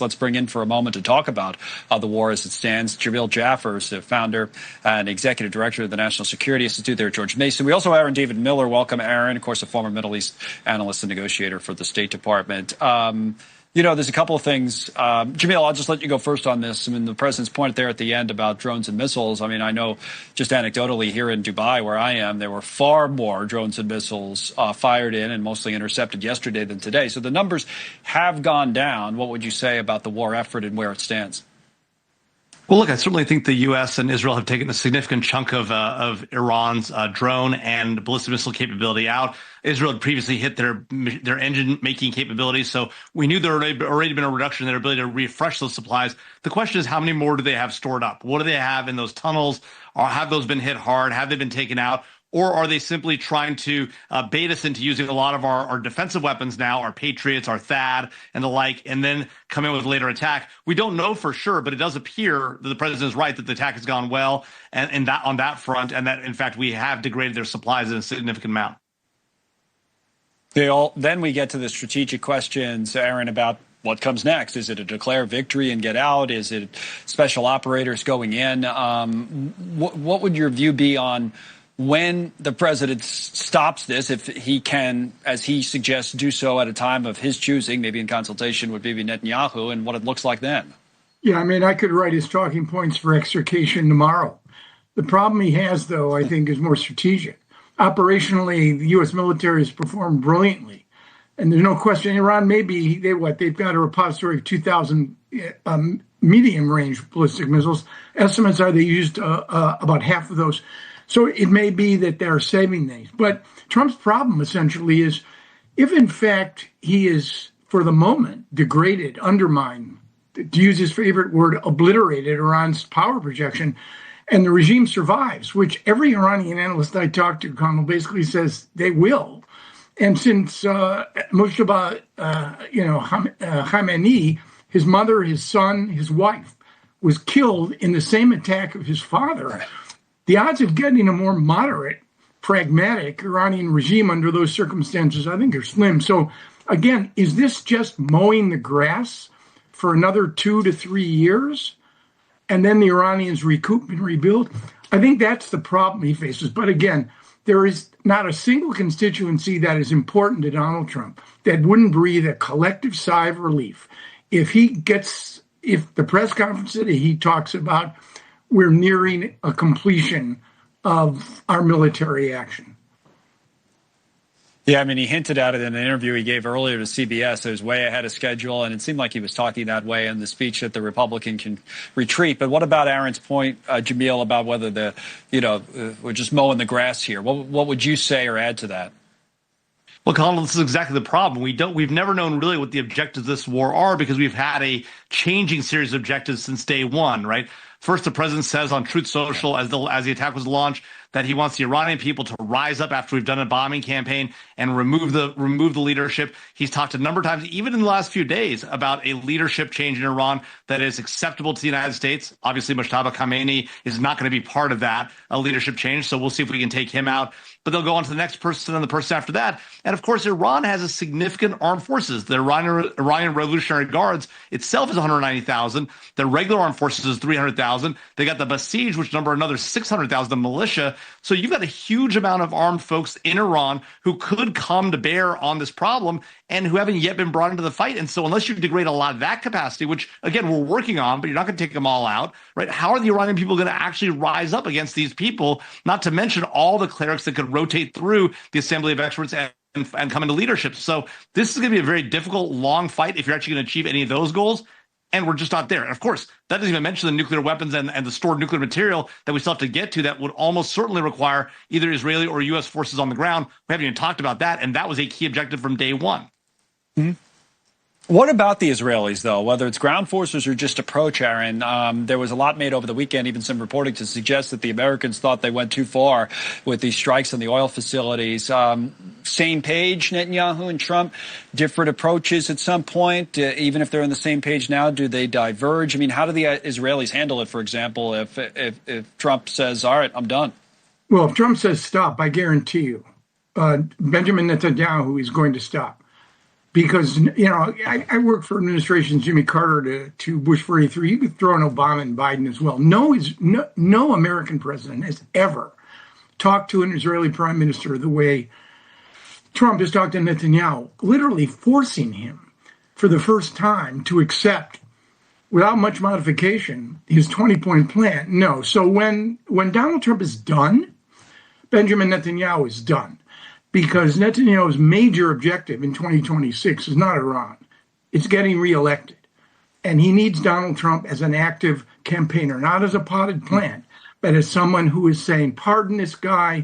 Let's bring in for a moment to talk about the war as it stands. Jamil Jaffer is the founder and executive director of the National Security Institute there at George Mason. We also have Aaron David Miller. Welcome, Aaron. Of course, a former Middle East analyst and negotiator for the State Department. There's a couple of things. Jamil, I'll just let you go first on this. I mean, the president's point there at the end about drones and missiles. I mean, I know just anecdotally here in Dubai, where I am, there were far more drones and missiles fired in and mostly intercepted yesterday than today. So the numbers have gone down. What would you say about the war effort and where it stands? Well, look, I certainly think the U.S. and Israel have taken a significant chunk of Iran's drone and ballistic missile capability out. Israel had previously hit their engine-making capabilities, so we knew there had already been a reduction in their ability to refresh those supplies. The question is, how many more do they have stored up? What do they have in those tunnels? Or have those been hit hard? Have they been taken out? Or are they simply trying to bait us into using a lot of our defensive weapons now, our Patriots, our THAAD, and the like, and then come in with later attack? We don't know for sure, but it does appear that the president is right that the attack has gone well and that on that front, and that, in fact, we have degraded their supplies in a significant amount. Then we get to the strategic questions, Aaron, about what comes next. Is it a declare victory and get out? Is it special operators going in? What would your view be on when the president stops this, if he can, as he suggests, do so at a time of his choosing, maybe in consultation with Bibi Netanyahu, and what it looks like then? Yeah, I mean, I could write his talking points for extrication tomorrow. The problem he has, though, I think, is more strategic. Operationally, the U.S. military has performed brilliantly. And there's no question Iran, maybe they've got a repository of 2,000 medium-range ballistic missiles. Estimates are they used about half of those. So it may be that they're saving these. But Trump's problem essentially is if, in fact, he is, for the moment, degraded, undermined, to use his favorite word, obliterated Iran's power projection, and the regime survives, which every Iranian analyst I talk to, Connell, basically says they will. And since Mojtaba, Khamenei, his mother, his son, his wife, was killed in the same attack of his father, the odds of getting a more moderate, pragmatic Iranian regime under those circumstances, I think, are slim. So, again, is this just mowing the grass for another 2 to 3 years, and then the Iranians recoup and rebuild? I think that's the problem he faces. But again, there is not a single constituency that is important to Donald Trump that wouldn't breathe a collective sigh of relief if the press conference that he talks about, we're nearing a completion of our military action. Yeah, I mean, he hinted at it in an interview he gave earlier to CBS. It was way ahead of schedule, and it seemed like he was talking that way in the speech that the Republican can retreat. But what about Aaron's point, Jamil, about whether we're just mowing the grass here? What would you say or add to that? Well, Connell, this is exactly the problem. We've never known really what the objectives of this war are because we've had a changing series of objectives since day one, right? First, the president says on Truth Social, as the attack was launched, that he wants the Iranian people to rise up after we've done a bombing campaign and remove the leadership. He's talked a number of times, even in the last few days, about a leadership change in Iran that is acceptable to the United States. Obviously, Mojtaba Khamenei is not going to be part of that leadership change, so we'll see if we can take him out. But they'll go on to the next person and the person after that. And of course, Iran has a significant armed forces. The Iranian Revolutionary Guards itself is 190,000. The regular armed forces is 300,000. They got the Basij, which number another 600,000, the militia. So you've got a huge amount of armed folks in Iran who could come to bear on this problem and who haven't yet been brought into the fight. And so unless you degrade a lot of that capacity, which, again, we're working on, but you're not going to take them all out, right? How are the Iranian people going to actually rise up against these people, not to mention all the clerics that could rotate through the Assembly of Experts and come into leadership? So this is going to be a very difficult, long fight if you're actually going to achieve any of those goals. And we're just not there. And of course, that doesn't even mention the nuclear weapons and the stored nuclear material that we still have to get to that would almost certainly require either Israeli or U.S. forces on the ground. We haven't even talked about that. And that was a key objective from day one. Mm-hmm. What about the Israelis, though, whether it's ground forces or just approach, Aaron? There was a lot made over the weekend, even some reporting to suggest that the Americans thought they went too far with these strikes on the oil facilities. Same page, Netanyahu and Trump, different approaches at some point. Even if they're on the same page now, do they diverge? I mean, how do the Israelis handle it, for example, if Trump says, all right, I'm done? Well, if Trump says stop, I guarantee you, Benjamin Netanyahu is going to stop. because, I worked for administrations Jimmy Carter to Bush 43. You could throw in Obama and Biden as well. No American president has ever talked to an Israeli prime minister the way Trump has talked to Netanyahu, literally forcing him for the first time to accept, without much modification, his 20-point plan. No. So when Donald Trump is done, Benjamin Netanyahu is done. Because Netanyahu's major objective in 2026 is not Iran. It's getting reelected. And he needs Donald Trump as an active campaigner, not as a potted plant, but as someone who is saying, pardon this guy.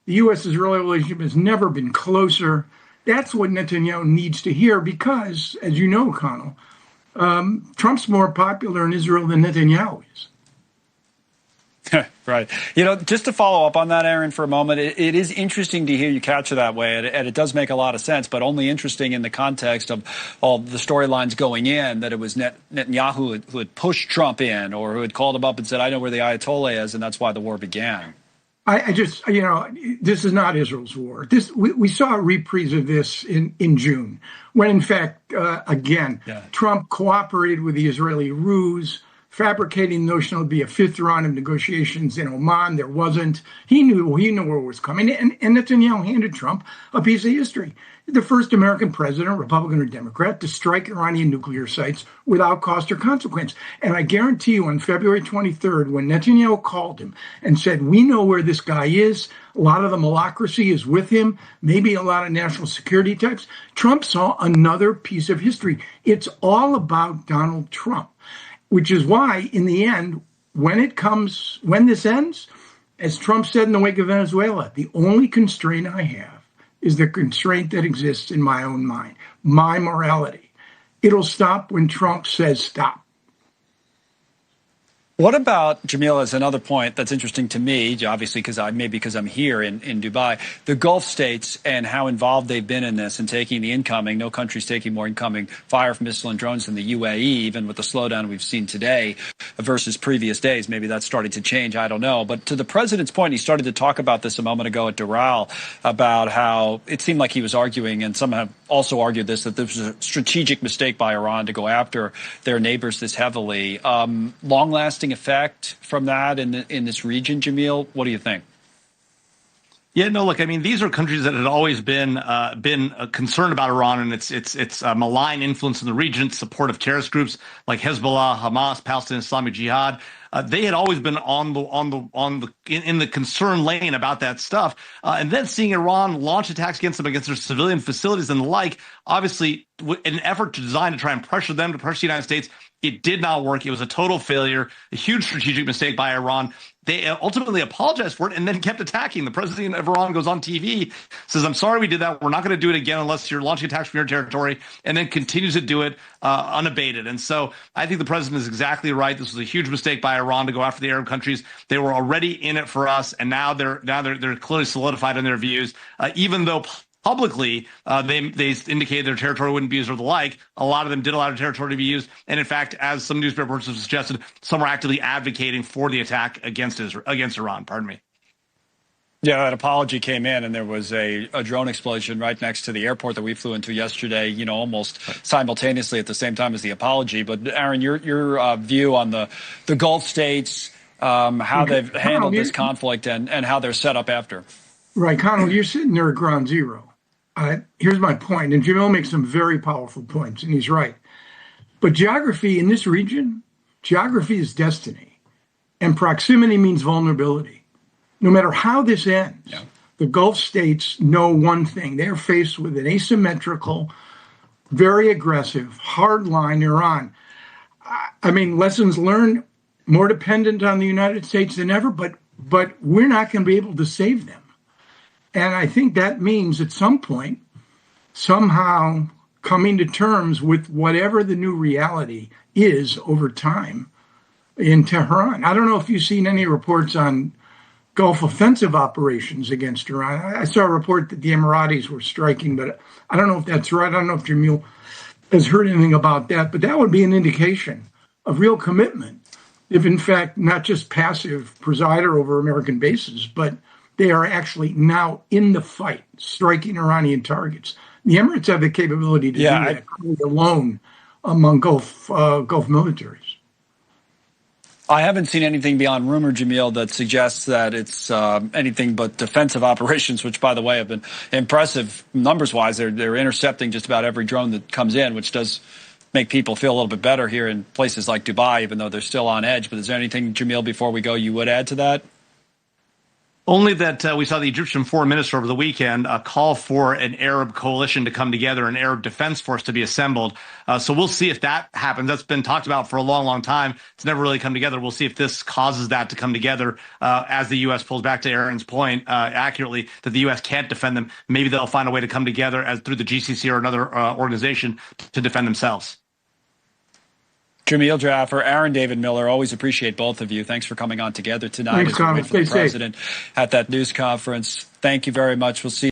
The U.S.-Israeli relationship has never been closer. That's what Netanyahu needs to hear because, as you know, Connell, Trump's more popular in Israel than Netanyahu is. Right. Just to follow up on that, Aaron, for a moment, it is interesting to hear you catch it that way, and it does make a lot of sense, but only interesting in the context of all the storylines going in, that it was Netanyahu who had pushed Trump in or who had called him up and said, I know where the Ayatollah is, and that's why the war began. I just, this is not Israel's war. We saw a reprise of this in June, when, in fact, Trump cooperated with the Israeli ruse, fabricating the notion it would be a fifth round of negotiations in Oman. There wasn't. He knew where it was coming. And Netanyahu handed Trump a piece of history. The first American president, Republican or Democrat, to strike Iranian nuclear sites without cost or consequence. And I guarantee you on February 23rd, when Netanyahu called him and said, we know where this guy is, a lot of the malacracy is with him, maybe a lot of national security types, Trump saw another piece of history. It's all about Donald Trump. Which is why, in the end, when this ends, as Trump said in the wake of Venezuela, the only constraint I have is the constraint that exists in my own mind, my morality. It'll stop when Trump says stop. What about, Jamil, as another point that's interesting to me, obviously because I'm here in Dubai, the Gulf states and how involved they've been in this and taking the incoming, no country's taking more incoming fire from missile and drones than the UAE, even with the slowdown we've seen today versus previous days. Maybe that's starting to change, I don't know. But to the president's point, he started to talk about this a moment ago at Doral, about how it seemed like he was arguing, and some have also argued this, that this was a strategic mistake by Iran to go after their neighbors this heavily. Long-lasting effect from that in this region, Jamil? What do you think? Yeah, no, look, I mean, these are countries that had always been concerned about Iran and its malign influence in the region, support of terrorist groups like Hezbollah, Hamas, Palestinian Islamic Jihad. They had always been in the concern lane about that stuff, and then seeing Iran launch attacks against them, against their civilian facilities and the like, obviously, in an effort to try and pressure them, to pressure the United States. It did not work. It was a total failure, a huge strategic mistake by Iran. They ultimately apologized for it and then kept attacking. The president of Iran goes on TV, says, I'm sorry we did that. We're not going to do it again unless you're launching attacks from your territory, and then continues to do it unabated. And so I think the president is exactly right. This was a huge mistake by Iran to go after the Arab countries. They were already in it for us, and now they're clearly solidified in their views, even though publicly, they indicated their territory wouldn't be used or the like. A lot of them did allow their territory to be used. And in fact, as some newspaper reports have suggested, some are actively advocating for the attack against Iran. Pardon me. Yeah, that apology came in, and there was a drone explosion right next to the airport that we flew into yesterday, almost simultaneously at the same time as the apology. But Aaron, your view on the Gulf states, how they've handled this conflict and how they're set up after. Right, Connell, you're sitting there at ground zero. Here's my point, and Jamil makes some very powerful points, and he's right. But geography in this region, geography is destiny, and proximity means vulnerability. No matter how this ends, the Gulf states know one thing. They're faced with an asymmetrical, very aggressive, hardline Iran. I mean, lessons learned, more dependent on the United States than ever, but we're not going to be able to save them. And I think that means at some point, somehow coming to terms with whatever the new reality is over time in Tehran. I don't know if you've seen any reports on Gulf offensive operations against Iran. I saw a report that the Emiratis were striking, but I don't know if that's right. I don't know if Jamil has heard anything about that, but that would be an indication of real commitment. If in fact, not just passive presider over American bases, but they are actually now in the fight, striking Iranian targets. The Emirates have the capability to do that alone among Gulf militaries. I haven't seen anything beyond rumor, Jamil, that suggests that it's anything but defensive operations, which, by the way, have been impressive numbers-wise. They're intercepting just about every drone that comes in, which does make people feel a little bit better here in places like Dubai, even though they're still on edge. But is there anything, Jamil, before we go, you would add to that? Only that we saw the Egyptian foreign minister over the weekend call for an Arab coalition to come together, an Arab defense force to be assembled. So we'll see if that happens. That's been talked about for a long, long time. It's never really come together. We'll see if this causes that to come together as the U.S. pulls back to Aaron's point accurately that the U.S. can't defend them. Maybe they'll find a way to come together as through the GCC or another organization to defend themselves. Jamil Jaffer, Aaron David Miller, always appreciate both of you. Thanks for coming on together tonight. Thanks, Connell. As we wait for the president at that news conference. Thank you very much. We'll see you.